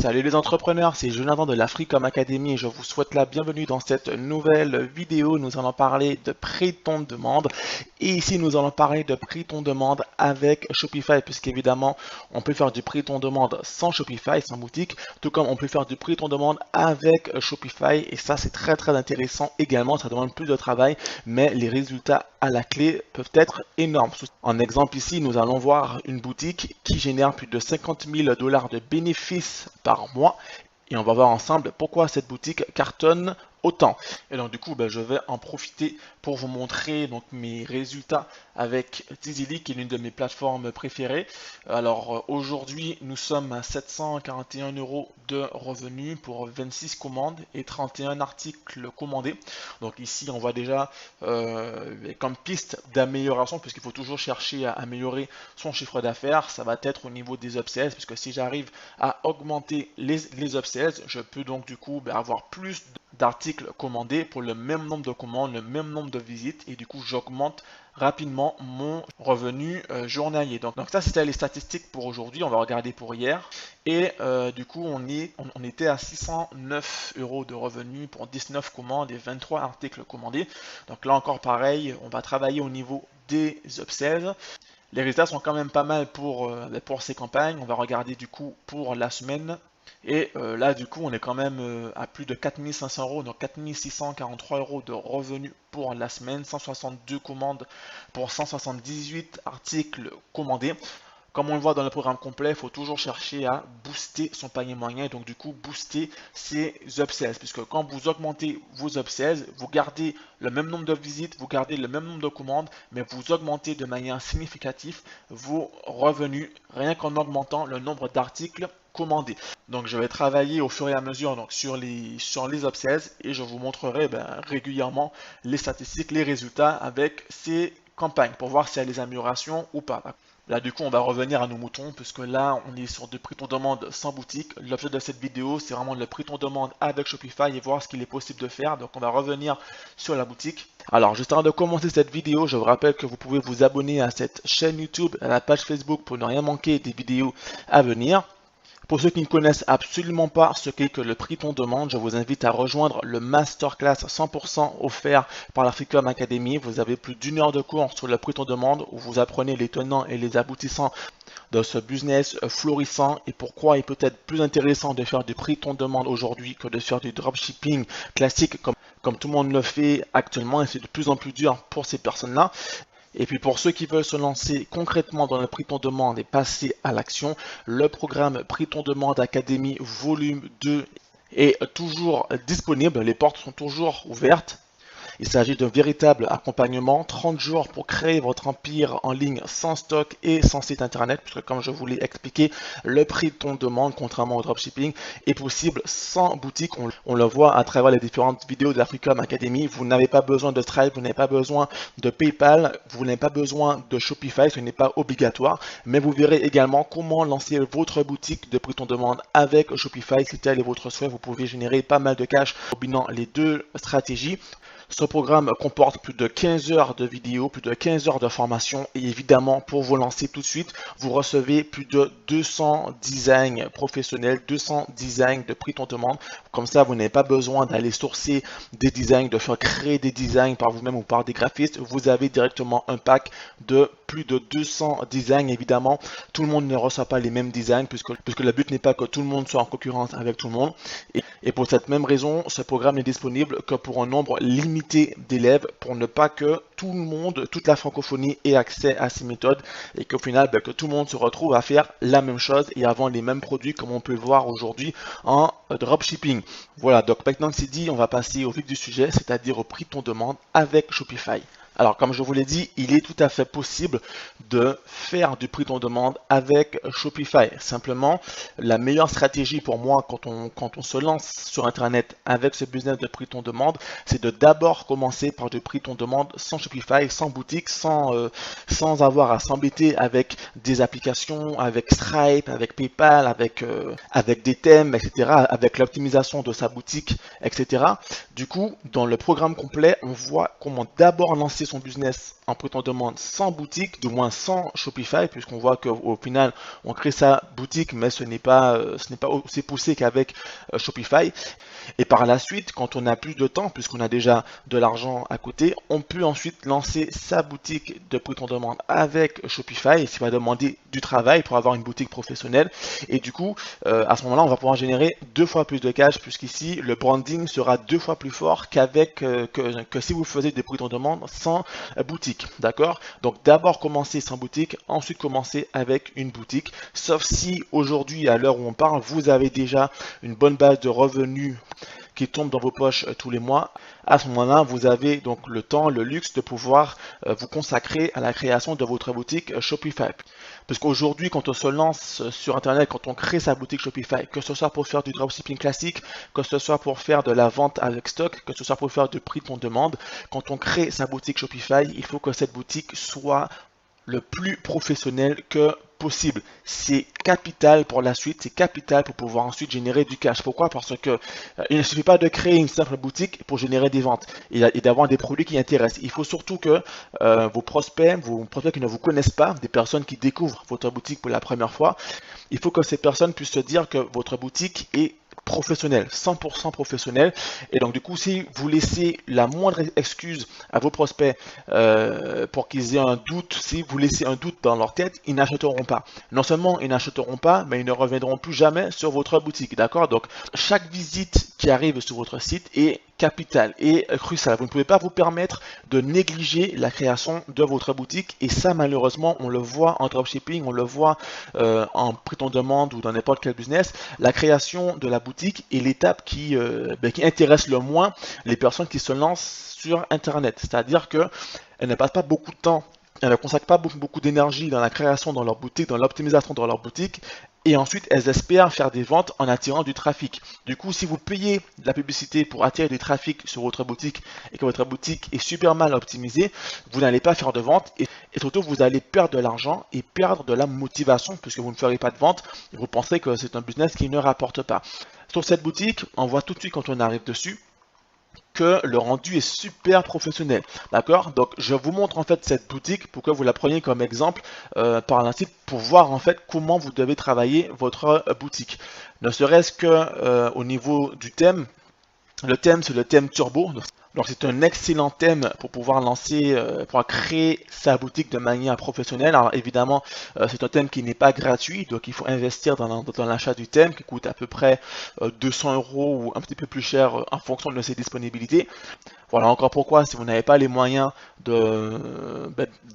Salut les entrepreneurs, c'est Jonathan de la Freecom Academy et je vous souhaite la bienvenue dans cette nouvelle vidéo. Nous allons parler de prix ton demande et ici nous allons parler de prix ton demande avec Shopify puisqu'évidemment on peut faire du prix ton demande sans Shopify, sans boutique, tout comme on peut faire du prix ton demande avec Shopify et ça c'est très intéressant également, ça demande plus de travail mais les résultats à la clé peuvent être énormes. En exemple ici, nous allons voir une boutique qui génère plus de 50 000 dollars de bénéfices par mois et on va voir ensemble pourquoi cette boutique cartonne autant. Et donc du coup, je vais en profiter pour vous montrer donc mes résultats avec Tizili, qui est l'une de mes plateformes préférées. Alors aujourd'hui, nous sommes à 741 euros de revenus pour 26 commandes et 31 articles commandés. Donc ici, on voit déjà comme piste d'amélioration, puisqu'il faut toujours chercher à améliorer son chiffre d'affaires. Ça va être au niveau des upsells, puisque si j'arrive à augmenter les upsells, je peux donc du coup avoir plus d'articles commandés pour le même nombre de commandes, le même nombre de visites et du coup j'augmente rapidement mon revenu journalier. Donc ça c'était les statistiques pour aujourd'hui, on va regarder pour hier et du coup on était à 609 euros de revenus pour 19 commandes et 23 articles commandés. Donc là encore pareil, on va travailler au niveau des upsells. Les résultats sont quand même pas mal pour ces campagnes. On va regarder du coup pour la semaine. Et là, du coup, on est quand même à plus de 4500 euros, donc 4643 euros de revenus pour la semaine, 162 commandes pour 178 articles commandés. Comme on le voit dans le programme complet, il faut toujours chercher à booster son panier moyen et donc du coup booster ses upsells. Puisque quand vous augmentez vos upsells, vous gardez le même nombre de visites, vous gardez le même nombre de commandes, mais vous augmentez de manière significative vos revenus rien qu'en augmentant le nombre d'articles commandés. Donc je vais travailler au fur et à mesure donc, sur les upsells et je vous montrerai régulièrement les statistiques, les résultats avec ces campagnes pour voir s'il y a des améliorations ou pas. Là, du coup, on va revenir à nos moutons, puisque là, on est sur de prix ton demande sans boutique. L'objet de cette vidéo, c'est vraiment le prix ton demande avec Shopify et voir ce qu'il est possible de faire. Donc, on va revenir sur la boutique. Alors, juste avant de commencer cette vidéo, je vous rappelle que vous pouvez vous abonner à cette chaîne YouTube, à la page Facebook pour ne rien manquer des vidéos à venir. Pour ceux qui ne connaissent absolument pas ce qu'est que le prix ton demande, je vous invite à rejoindre le masterclass 100% offert par la Freecom Academy. Vous avez plus d'une heure de cours sur le prix ton demande où vous apprenez les tenants et les aboutissants de ce business florissant et pourquoi il est peut-être plus intéressant de faire du prix ton demande aujourd'hui que de faire du dropshipping classique comme tout le monde le fait actuellement et c'est de plus en plus dur pour ces personnes-là. Et puis pour ceux qui veulent se lancer concrètement dans le prix ton demande et passer à l'action, le programme Prix ton demande Académie volume 2 est toujours disponible, les portes sont toujours ouvertes. Il s'agit d'un véritable accompagnement, 30 jours pour créer votre empire en ligne sans stock et sans site internet, puisque comme je vous l'ai expliqué, le prix de ton demande, contrairement au dropshipping, est possible sans boutique. On le voit à travers les différentes vidéos de la Freecom Academy. Vous n'avez pas besoin de Stripe, vous n'avez pas besoin de PayPal, vous n'avez pas besoin de Shopify, ce n'est pas obligatoire, mais vous verrez également comment lancer votre boutique de prix ton demande avec Shopify. Si tel est votre souhait, vous pouvez générer pas mal de cash en combinant les deux stratégies. Ce programme comporte plus de 15 heures de vidéos, plus de 15 heures de formation et évidemment pour vous lancer tout de suite, vous recevez plus de 200 designs professionnels, 200 designs de prix ton demande. Comme ça, vous n'avez pas besoin d'aller sourcer des designs, de faire créer des designs par vous-même ou par des graphistes. Vous avez directement un pack de plus de 200 designs. Évidemment, tout le monde ne reçoit pas les mêmes designs puisque le but n'est pas que tout le monde soit en concurrence avec tout le monde. Et pour cette même raison, ce programme n'est disponible que pour un nombre limité d'élèves pour ne pas que tout le monde, toute la francophonie ait accès à ces méthodes et qu'au final, que tout le monde se retrouve à faire la même chose et à vendre les mêmes produits comme on peut le voir aujourd'hui en dropshipping. Voilà, donc maintenant que c'est dit, on va passer au vif du sujet, c'est-à-dire au prix de ton demande avec Shopify. Alors, comme je vous l'ai dit, il est tout à fait possible de faire du prix ton demande avec Shopify. Simplement, la meilleure stratégie pour moi quand on se lance sur Internet avec ce business de prix ton demande, c'est de d'abord commencer par du prix ton demande sans Shopify, sans boutique, sans avoir à s'embêter avec des applications, avec Stripe, avec PayPal, avec des thèmes, etc., avec l'optimisation de sa boutique, etc. Du coup, dans le programme complet, on voit comment d'abord lancer lancer son business en prêt en demande sans boutique, du moins sans Shopify, puisqu'on voit qu'au final, on crée sa boutique, mais ce n'est pas aussi poussé qu'avec Shopify. Et par la suite, quand on a plus de temps, puisqu'on a déjà de l'argent à côté, on peut ensuite lancer sa boutique de prêt en demande avec Shopify, ce qui va demander du travail pour avoir une boutique professionnelle. Et du coup, à ce moment-là, on va pouvoir générer 2 fois plus de cash, puisqu'ici, le branding sera 2 fois plus fort qu'avec que si vous faisiez des prêts en demande sans boutique. D'accord? Donc d'abord commencer sans boutique, ensuite commencer avec une boutique. Sauf si aujourd'hui, à l'heure où on parle, vous avez déjà une bonne base de revenus qui tombe dans vos poches tous les mois. À ce moment-là, vous avez donc le temps, le luxe de pouvoir vous consacrer à la création de votre boutique Shopify. Parce qu'aujourd'hui, quand on se lance sur Internet, quand on crée sa boutique Shopify, que ce soit pour faire du dropshipping classique, que ce soit pour faire de la vente avec stock, que ce soit pour faire du prix de demande, quand on crée sa boutique Shopify, il faut que cette boutique soit le plus professionnel que possible. C'est capital pour la suite, c'est capital pour pouvoir ensuite générer du cash. Pourquoi? Parce que il ne suffit pas de créer une simple boutique pour générer des ventes et d'avoir des produits qui intéressent. Il faut surtout que vos prospects qui ne vous connaissent pas, des personnes qui découvrent votre boutique pour la première fois, il faut que ces personnes puissent se dire que votre boutique est professionnel, 100% professionnel. Et donc du coup, si vous laissez la moindre excuse à vos prospects pour qu'ils aient un doute, si vous laissez un doute dans leur tête, ils n'achèteront pas. Non seulement ils n'achèteront pas, mais ils ne reviendront plus jamais sur votre boutique. D'accord? Donc chaque visite qui arrive sur votre site est capital et crucial. Vous ne pouvez pas vous permettre de négliger la création de votre boutique, et ça malheureusement on le voit en dropshipping, on le voit en prêt en demande ou dans n'importe quel business. La création de la boutique est l'étape qui intéresse le moins les personnes qui se lancent sur Internet. C'est-à-dire qu'elles ne passent pas beaucoup de temps, elles ne consacrent pas beaucoup d'énergie dans la création de leur boutique, dans l'optimisation de leur boutique. Et ensuite, elles espèrent faire des ventes en attirant du trafic. Du coup, si vous payez de la publicité pour attirer du trafic sur votre boutique et que votre boutique est super mal optimisée, vous n'allez pas faire de vente et surtout, vous allez perdre de l'argent et perdre de la motivation puisque vous ne ferez pas de vente et vous pensez que c'est un business qui ne rapporte pas. Sur cette boutique, on voit tout de suite quand on arrive dessus que le rendu est super professionnel. D'accord? Donc je vous montre en fait cette boutique pour que vous la preniez comme exemple par la suite pour voir en fait comment vous devez travailler votre boutique. Ne serait-ce que au niveau du thème. Le thème, c'est le thème Turbo. Donc c'est un excellent thème pour pouvoir lancer, pour créer sa boutique de manière professionnelle. Alors évidemment, c'est un thème qui n'est pas gratuit, donc il faut investir dans l'achat du thème qui coûte à peu près 200 € ou un petit peu plus cher en fonction de ses disponibilités. Voilà encore pourquoi, si vous n'avez pas les moyens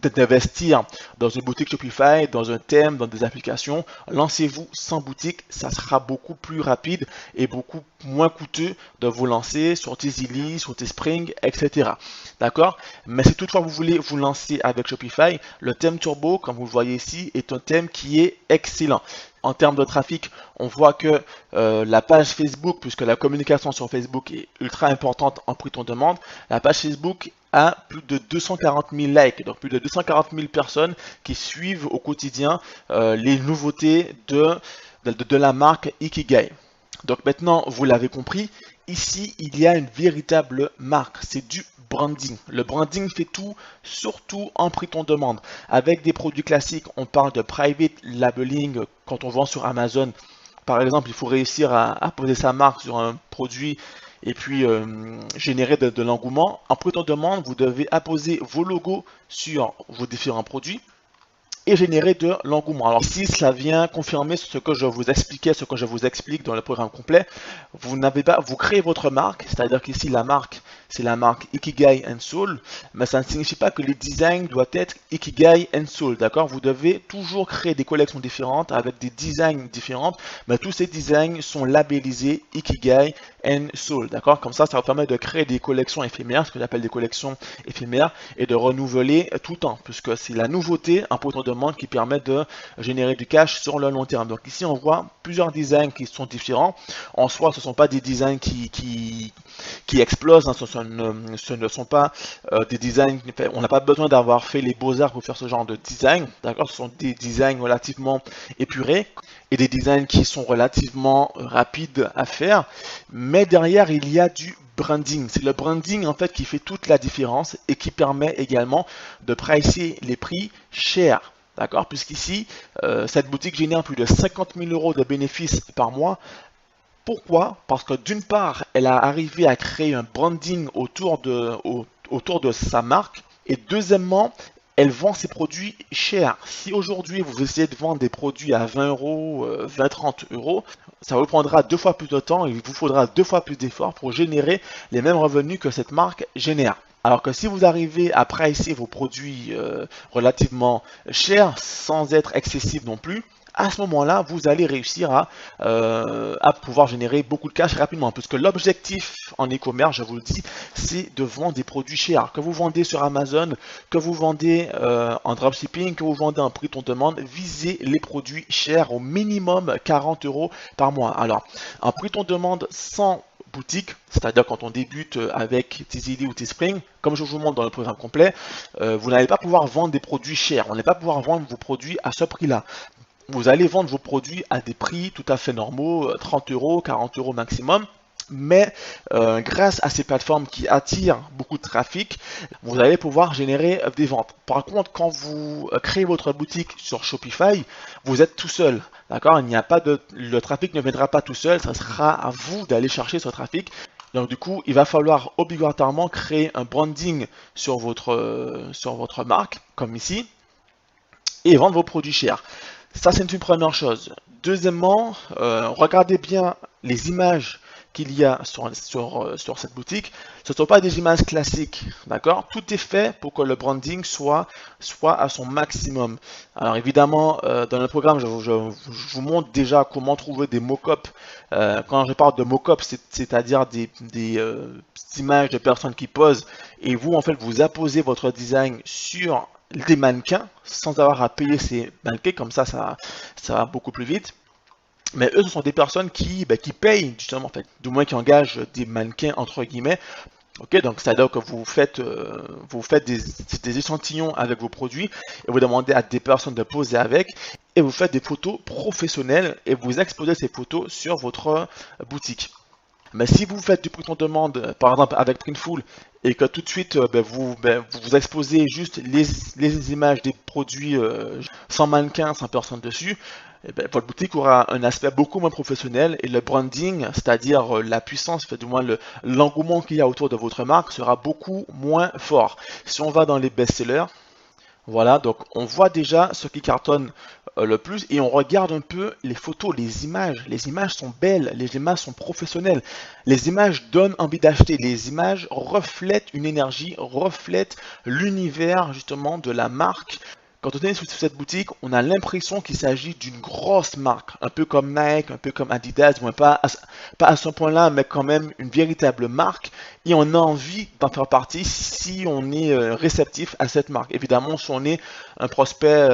d'investir dans une boutique Shopify, dans un thème, dans des applications, lancez-vous sans boutique, ça sera beaucoup plus rapide et beaucoup moins coûteux de vous lancer sur Teasily, sur Teespring, etc. D'accord? Mais si toutefois vous voulez vous lancer avec Shopify, le thème Turbo, comme vous le voyez ici, est un thème qui est excellent. En termes de trafic, on voit que la page Facebook, puisque la communication sur Facebook est ultra importante en prix de demande, la page Facebook a plus de 240 000 likes, donc plus de 240 000 personnes qui suivent au quotidien les nouveautés de la marque Ikigai. Donc maintenant, vous l'avez compris, ici, il y a une véritable marque, c'est du branding. Le branding fait tout, surtout en prix de demande. Avec des produits classiques, on parle de private labeling quand on vend sur Amazon. Par exemple, il faut réussir à poser sa marque sur un produit et puis générer de l'engouement. En prix de demande, vous devez apposer vos logos sur vos différents produits et générer de l'engouement. Alors ici, cela vient confirmer ce que je vous expliquais, ce que je vous explique dans le programme complet. Vous créez votre marque, c'est-à-dire qu'ici la marque, c'est la marque Ikigai and Soul, mais ça ne signifie pas que les designs doivent être Ikigai and Soul, d'accord? Vous devez toujours créer des collections différentes avec des designs différents, mais tous ces designs sont labellisés Ikigai and Soul, d'accord? Comme ça vous permet de créer des collections éphémères, ce que j'appelle des collections éphémères, et de renouveler tout le temps, puisque c'est la nouveauté, un pot de demande qui permet de générer du cash sur le long terme. Donc ici, on voit plusieurs designs qui sont différents. En soi, ce ne sont pas des designs qui explosent, hein. Ce ne sont pas des designs, on n'a pas besoin d'avoir fait les beaux-arts pour faire ce genre de design, d'accord? Ce sont des designs relativement épurés et des designs qui sont relativement rapides à faire, mais derrière il y a du branding. C'est le branding en fait qui fait toute la différence et qui permet également de pricer les prix chers. D'accord? Puisqu'ici, cette boutique génère plus de 50 000 euros de bénéfices par mois. Pourquoi? Parce que d'une part, elle a arrivé à créer un branding autour de sa marque. Et deuxièmement, elle vend ses produits chers. Si aujourd'hui vous essayez de vendre des produits à 20 euros, 20-30 euros, ça vous prendra 2 fois plus de temps et il vous faudra 2 fois plus d'efforts pour générer les mêmes revenus que cette marque génère. Alors que si vous arrivez à pricer vos produits relativement chers sans être excessif non plus, à ce moment-là, vous allez réussir à pouvoir générer beaucoup de cash rapidement. Parce que l'objectif en e-commerce, je vous le dis, c'est de vendre des produits chers. Que vous vendez sur Amazon, que vous vendez en dropshipping, que vous vendez en prix on demande, visez les produits chers au minimum 40 euros par mois. Alors, en prix on demande sans boutique, c'est-à-dire quand on débute avec Teasily ou Teespring, comme je vous montre dans le programme complet, vous n'allez pas pouvoir vendre des produits chers. On n'allez pas pouvoir vendre vos produits à ce prix-là. Vous allez vendre vos produits à des prix tout à fait normaux, 30 euros, 40 euros maximum. Mais grâce à ces plateformes qui attirent beaucoup de trafic, vous allez pouvoir générer des ventes. Par contre, quand vous créez votre boutique sur Shopify, vous êtes tout seul. D'accord? Le trafic ne viendra pas tout seul, ça sera à vous d'aller chercher ce trafic. Donc du coup, il va falloir obligatoirement créer un branding sur votre marque, comme ici, et vendre vos produits chers. Ça, c'est une première chose. Deuxièmement, regardez bien les images qu'il y a sur cette boutique. Ce ne sont pas des images classiques, d'accord? Tout est fait pour que le branding soit à son maximum. Alors évidemment, dans le programme, je vous montre déjà comment trouver des mock-ups. Quand je parle de mock-up, c'est-à-dire des images de personnes qui posent, et vous, en fait, vous apposez votre design sur des mannequins sans avoir à payer ces mannequins, comme ça va beaucoup plus vite. Mais eux, ce sont des personnes qui payent justement, en fait, du moins qui engagent des mannequins entre guillemets. Ok, donc c'est-à-dire que vous faites des échantillons avec vos produits et vous demandez à des personnes de poser avec et vous faites des photos professionnelles et vous exposez ces photos sur votre boutique. Mais si vous faites du prix on demande, par exemple avec Printful, et que tout de suite vous exposez juste les images des produits sans mannequin, sans personne dessus, votre boutique aura un aspect beaucoup moins professionnel et le branding, c'est-à-dire la puissance, du moins l'engouement qu'il y a autour de votre marque sera beaucoup moins fort. Si on va dans les best-sellers, voilà, donc on voit déjà ce qui cartonne le plus et on regarde un peu les photos, les images. Les images sont belles, les images sont professionnelles. Les images donnent envie d'acheter. Les images reflètent une énergie, reflètent l'univers justement de la marque. Quand on est sur cette boutique, on a l'impression qu'il s'agit d'une grosse marque, un peu comme Nike, un peu comme Adidas, bon, pas à ce point-là, mais quand même une véritable marque. Et on a envie d'en faire partie si on est réceptif à cette marque. Évidemment, si on est un prospect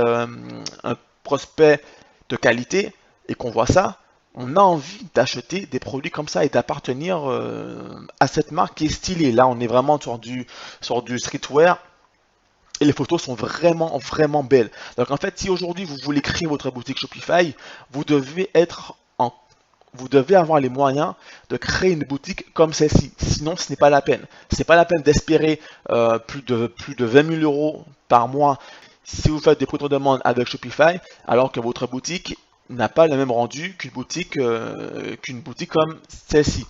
de qualité et qu'on voit ça, on a envie d'acheter des produits comme ça et d'appartenir à cette marque qui est stylée. Là, on est vraiment sur du streetwear. Et les photos sont vraiment, vraiment belles. Donc en fait, si aujourd'hui vous voulez créer votre boutique Shopify, vous devez avoir les moyens de créer une boutique comme celle-ci. Sinon, ce n'est pas la peine. Ce n'est pas la peine d'espérer plus de 20 000 euros par mois si vous faites des prix de demande avec Shopify, alors que votre boutique n'a pas le même rendu qu'une boutique comme celle-ci.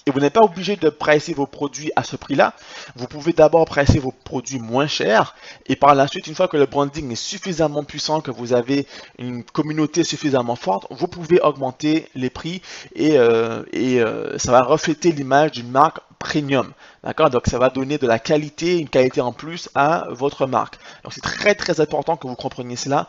Et vous n'êtes pas obligé de pricer vos produits à ce prix-là. Vous pouvez d'abord pricer vos produits moins chers. Et par la suite, une fois que le branding est suffisamment puissant, que vous avez une communauté suffisamment forte, vous pouvez augmenter les prix et ça va refléter l'image d'une marque premium. D'accord? Donc ça va donner de la qualité, une qualité en plus à votre marque. Donc c'est très très important que vous compreniez cela.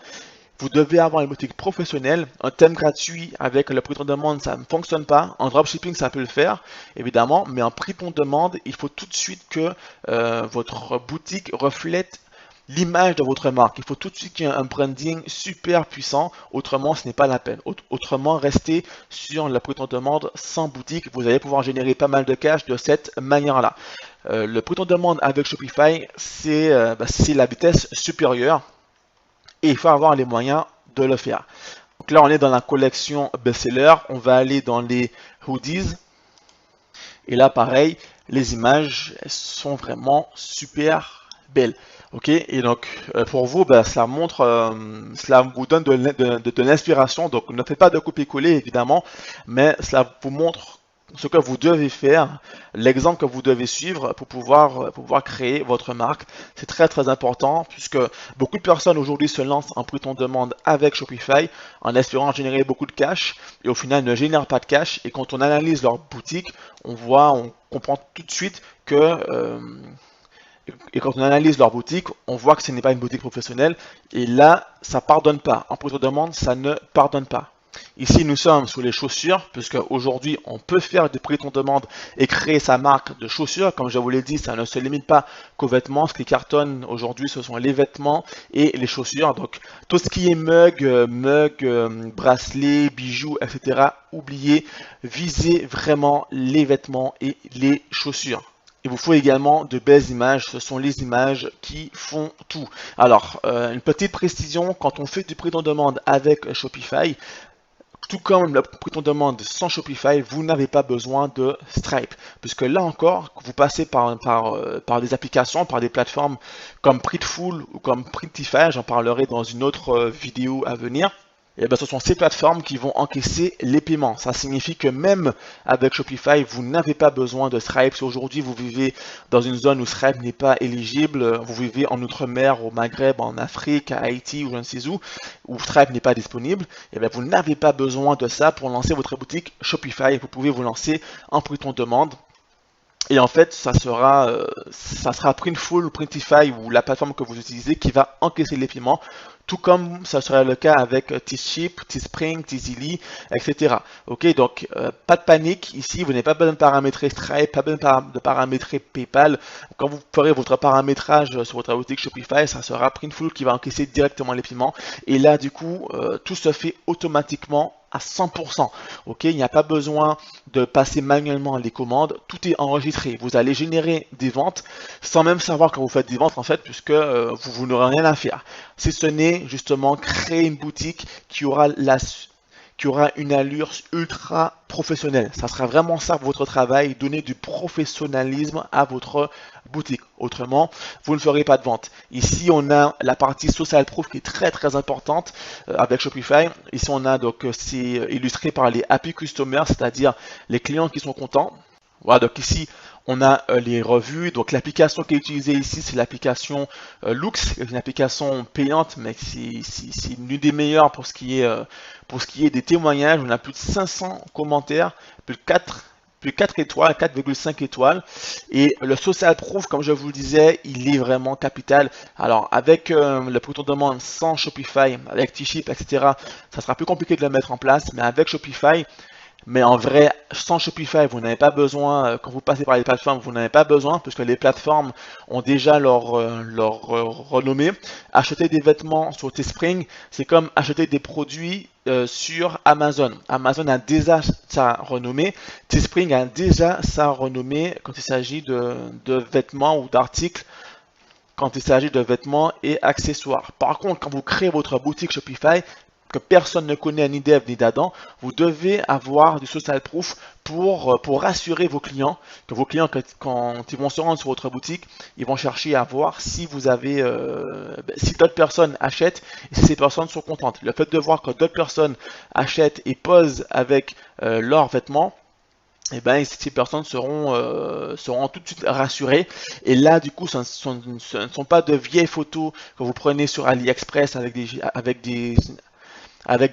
Vous devez avoir une boutique professionnelle, un thème gratuit avec le prix on demande, ça ne fonctionne pas. En dropshipping, ça peut le faire, évidemment, mais en prix on demande, il faut tout de suite que votre boutique reflète l'image de votre marque. Il faut tout de suite qu'il y ait un branding super puissant, autrement ce n'est pas la peine. Autrement, restez sur le prix on demande sans boutique, vous allez pouvoir générer pas mal de cash de cette manière-là. Le prix on demande avec Shopify, c'est la vitesse supérieure. Et il faut avoir les moyens de le faire. Donc là, on est dans la collection best-seller. On va aller dans les hoodies. Et là, pareil, les images elles sont vraiment super belles. Ok, et donc pour vous, ben, cela vous donne de l'inspiration. Donc ne faites pas de copier-coller évidemment, mais cela vous montre ce que vous devez faire, l'exemple que vous devez suivre pour pouvoir créer votre marque. C'est très très important puisque beaucoup de personnes aujourd'hui se lancent en prix on demande avec Shopify en espérant générer beaucoup de cash et au final ne génèrent pas de cash. Et quand on analyse leur boutique, on comprend tout de suite et quand on analyse leur boutique, on voit que ce n'est pas une boutique professionnelle. Et là, ça pardonne pas. En prix de demande, ça ne pardonne pas. Ici, nous sommes sur les chaussures, puisque aujourd'hui, on peut faire des prix on demande et créer sa marque de chaussures. Comme je vous l'ai dit, ça ne se limite pas qu'aux vêtements. Ce qui cartonne aujourd'hui, ce sont les vêtements et les chaussures. Donc, tout ce qui est bracelets, bijoux, etc. Oubliez, visez vraiment les vêtements et les chaussures. Il vous faut également de belles images, ce sont les images qui font tout. Alors, une petite précision, quand on fait du prix on demande avec Shopify, tout comme le prix on demande sans Shopify, vous n'avez pas besoin de Stripe. Puisque là encore, vous passez par des applications, par des plateformes comme Prideful ou comme Printify, j'en parlerai dans une autre vidéo à venir. Et bien, ce sont ces plateformes qui vont encaisser les paiements. Ça signifie que même avec Shopify, vous n'avez pas besoin de Stripe. Si aujourd'hui vous vivez dans une zone où Stripe n'est pas éligible, vous vivez en Outre-mer, au Maghreb, en Afrique, à Haïti ou je ne sais où Stripe n'est pas disponible, et bien vous n'avez pas besoin de ça pour lancer votre boutique Shopify. Vous pouvez vous lancer en prix on demande. Et en fait, ça sera Printful ou Printify ou la plateforme que vous utilisez qui va encaisser les paiements, tout comme ça serait le cas avec Teespring, Teasily, etc. Ok, donc pas de panique ici, vous n'avez pas besoin de paramétrer Stripe, pas besoin de paramétrer PayPal. Quand vous ferez votre paramétrage sur votre boutique Shopify, ça sera Printful qui va encaisser directement les paiements. Et là, du coup, tout se fait automatiquement à 100%. Ok, il n'y a pas besoin de passer manuellement les commandes, tout est enregistré. Vous allez générer des ventes sans même savoir quand vous faites des ventes en fait, puisque vous n'aurez rien à faire. Si ce n'est justement créer une boutique qui aura une allure ultra professionnelle. Ça sera vraiment ça votre travail, donner du professionnalisme à votre boutique. Autrement, vous ne ferez pas de vente. Ici, on a la partie social proof qui est très très importante avec Shopify. Ici, on a donc c'est illustré par les happy customers, c'est-à-dire les clients qui sont contents. Voilà, donc ici, on a les revues. Donc l'application qui est utilisée ici, c'est l'application Loox, une application payante, mais c'est l'une des meilleures pour ce qui est des témoignages. On a plus de 500 commentaires, plus de 4 étoiles, 4,5 étoiles. Et le social proof, comme je vous le disais, il est vraiment capital. Alors, avec le prix on demande sans Shopify, avec T-Ship, etc., ça sera plus compliqué de le mettre en place. Mais avec Shopify, mais en vrai, sans Shopify, vous n'avez pas besoin, quand vous passez par les plateformes, vous n'avez pas besoin, puisque les plateformes ont déjà leur renommée. Acheter des vêtements sur Teespring, c'est comme acheter des produits sur Amazon. Amazon a déjà sa renommée, Teespring a déjà sa renommée quand il s'agit de vêtements ou d'articles, quand il s'agit de vêtements et accessoires. Par contre, quand vous créez votre boutique Shopify, que personne ne connaît ni d'Ève ni d'Adam, vous devez avoir du social proof pour rassurer vos clients, que vos clients, quand ils vont se rendre sur votre boutique, ils vont chercher à voir si vous avez, si d'autres personnes achètent et si ces personnes sont contentes. Le fait de voir que d'autres personnes achètent et posent avec leurs vêtements, et ben, ces personnes seront tout de suite rassurées. Et là, du coup, ce ne sont pas de vieilles photos que vous prenez sur AliExpress avec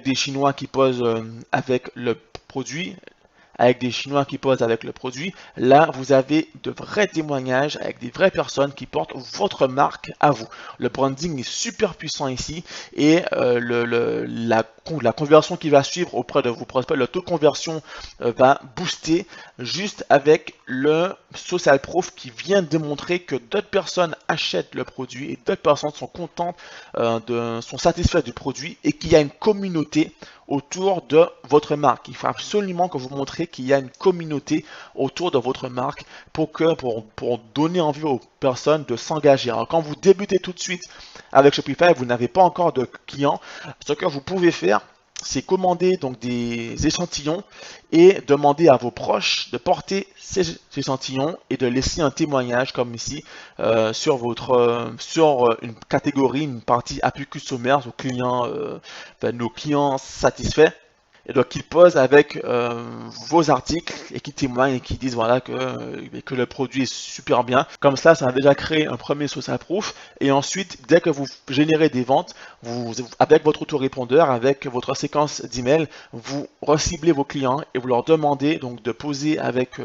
des Chinois qui posent avec le produit, là vous avez de vrais témoignages avec des vraies personnes qui portent votre marque à vous. Le branding est super puissant ici et la conversion qui va suivre auprès de vos prospects, le taux de conversion va booster juste avec le social proof qui vient démontrer que d'autres personnes achètent le produit et d'autres personnes sont contentes, sont satisfaites du produit et qu'il y a une communauté autour de votre marque. Il faut absolument que vous montrez qu'il y a une communauté autour de votre marque pour donner envie aux personnes de s'engager. Alors quand vous débutez tout de suite avec Shopify, vous n'avez pas encore de clients, ce que vous pouvez faire, c'est commander donc des échantillons et demander à vos proches de porter ces échantillons et de laisser un témoignage comme ici sur une catégorie, une partie APQ sommaire aux clients, nos clients satisfaits. Et donc qu'ils posent avec vos articles et qui témoignent et qui disent voilà que le produit est super bien. Comme ça va déjà créer un premier social proof. Et ensuite, dès que vous générez des ventes, avec votre autorépondeur, avec votre séquence d'email, vous reciblez vos clients et vous leur demandez donc de poser avec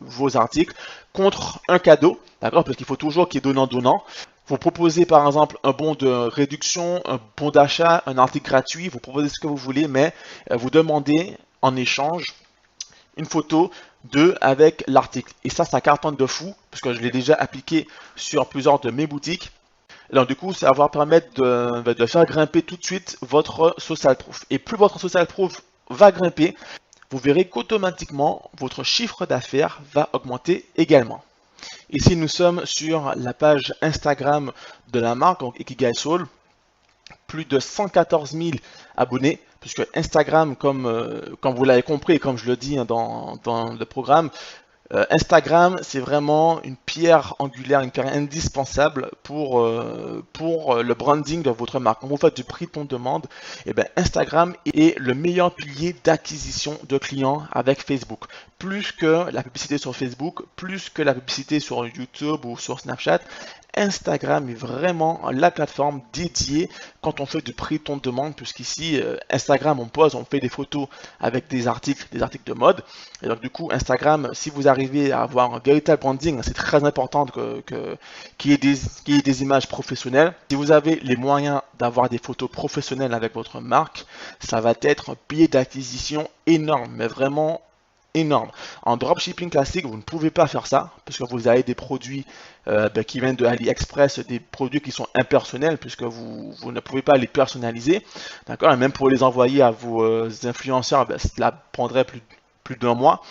vos articles contre un cadeau, d'accord? Parce qu'il faut toujours qu'il y ait donnant-donnant. Vous proposez par exemple un bon de réduction, un bon d'achat, un article gratuit, vous proposez ce que vous voulez, mais vous demandez en échange une photo avec l'article. Et ça cartonne de fou, parce que je l'ai déjà appliqué sur plusieurs de mes boutiques. Donc du coup, ça va permettre de faire grimper tout de suite votre social proof. Et plus votre social proof va grimper, vous verrez qu'automatiquement, votre chiffre d'affaires va augmenter également. Ici, nous sommes sur la page Instagram de la marque, donc Ikigai Soul. Plus de 114 000 abonnés, puisque Instagram, comme vous l'avez compris et comme je le dis dans le programme, Instagram, c'est vraiment une pierre angulaire, une pierre indispensable pour le branding de votre marque. Quand vous faites du prix de demande, et bien Instagram est le meilleur pilier d'acquisition de clients avec Facebook. Plus que la publicité sur Facebook, plus que la publicité sur YouTube ou sur Snapchat, Instagram est vraiment la plateforme dédiée quand on fait du prix de demande, puisqu'ici, Instagram, on fait des photos avec des articles de mode. Et donc, du coup, Instagram, si vous arrivez à avoir un véritable branding, c'est très important qu'il y ait des images professionnelles. Si vous avez les moyens d'avoir des photos professionnelles avec votre marque, ça va être un pilier d'acquisition énorme, mais vraiment énorme. En dropshipping classique, vous ne pouvez pas faire ça parce que vous avez des produits qui viennent de AliExpress, des produits qui sont impersonnels puisque vous ne pouvez pas les personnaliser. D'accord? Et même pour les envoyer à vos influenceurs, cela prendrait plus d'un mois.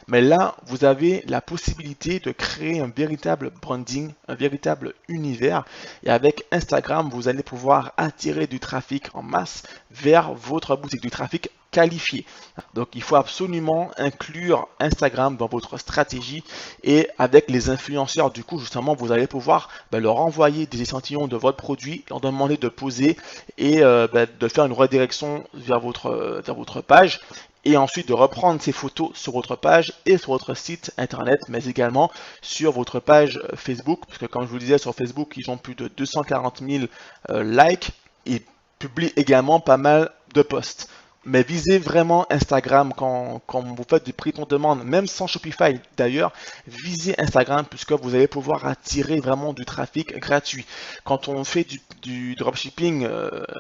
Mais là, vous avez la possibilité de créer un véritable branding, un véritable univers. Et avec Instagram, vous allez pouvoir attirer du trafic en masse vers votre boutique, du trafic qualifié. Donc, il faut absolument inclure Instagram dans votre stratégie et avec les influenceurs, du coup, justement, vous allez pouvoir leur envoyer des échantillons de votre produit, leur demander de poser et de faire une redirection vers votre page et ensuite de reprendre ces photos sur votre page et sur votre site internet, mais également sur votre page Facebook, parce que comme je vous le disais, sur Facebook, ils ont plus de 240 000 likes et publient également pas mal de posts. Mais visez vraiment Instagram quand vous faites du prix qu'on demande, même sans Shopify d'ailleurs, visez Instagram puisque vous allez pouvoir attirer vraiment du trafic gratuit. Quand on fait du dropshipping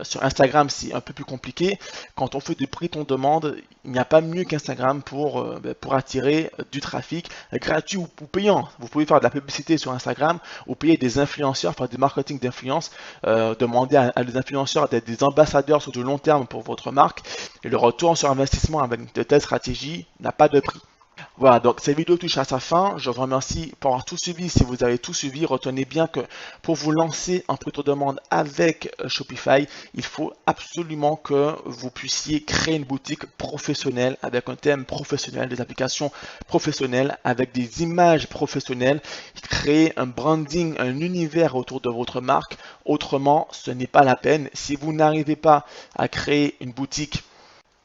sur Instagram, c'est un peu plus compliqué. Quand on fait du prix qu'on demande, il n'y a pas mieux qu'Instagram pour attirer du trafic gratuit ou payant. Vous pouvez faire de la publicité sur Instagram ou payer des influenceurs, faire du marketing d'influence, demander à des influenceurs d'être des ambassadeurs sur du long terme pour votre marque. Et le retour sur investissement avec de telles stratégies n'a pas de prix. Voilà, donc cette vidéo touche à sa fin. Je vous remercie pour avoir tout suivi. Si vous avez tout suivi, retenez bien que pour vous lancer en prix de demande avec Shopify, il faut absolument que vous puissiez créer une boutique professionnelle avec un thème professionnel, des applications professionnelles, avec des images professionnelles, créer un branding, un univers autour de votre marque. Autrement, ce n'est pas la peine. Si vous n'arrivez pas à créer une boutique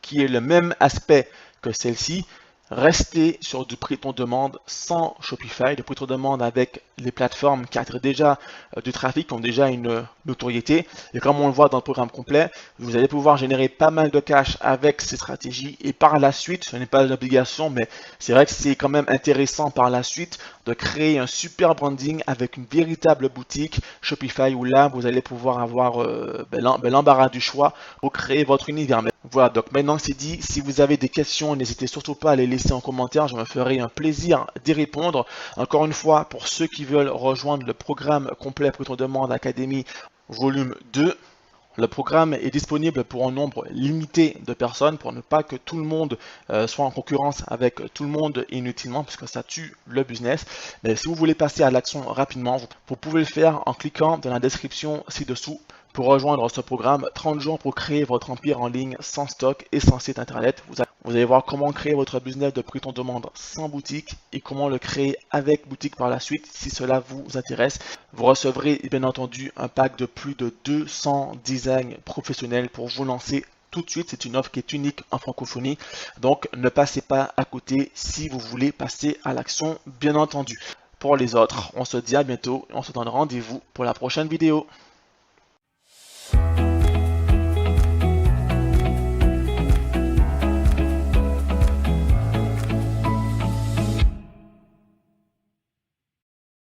qui est le même aspect que celle-ci, restez sur du prix de demande sans Shopify, du prix de demande avec les plateformes qui attirent déjà du trafic, qui ont déjà une notoriété. Et comme on le voit dans le programme complet, vous allez pouvoir générer pas mal de cash avec ces stratégies. Et par la suite, ce n'est pas une obligation, mais c'est vrai que c'est quand même intéressant par la suite de créer un super branding avec une véritable boutique Shopify où là, vous allez pouvoir avoir l'embarras du choix pour créer votre univers. Voilà, donc maintenant c'est dit, si vous avez des questions, n'hésitez surtout pas à les laisser en commentaire, je me ferai un plaisir d'y répondre. Encore une fois, pour ceux qui veulent rejoindre le programme complet Prix de demande Académie volume 2, le programme est disponible pour un nombre limité de personnes pour ne pas que tout le monde soit en concurrence avec tout le monde inutilement puisque ça tue le business. Mais si vous voulez passer à l'action rapidement, vous pouvez le faire en cliquant dans la description ci-dessous Pour rejoindre ce programme, 30 jours pour créer votre empire en ligne sans stock et sans site internet. Vous allez voir comment créer votre business de prix ton demande sans boutique et comment le créer avec boutique par la suite si cela vous intéresse. Vous recevrez bien entendu un pack de plus de 200 designs professionnels pour vous lancer tout de suite. C'est une offre qui est unique en francophonie. Donc ne passez pas à côté si vous voulez passer à l'action bien entendu. Pour les autres, on se dit à bientôt et on se donne rendez-vous pour la prochaine vidéo.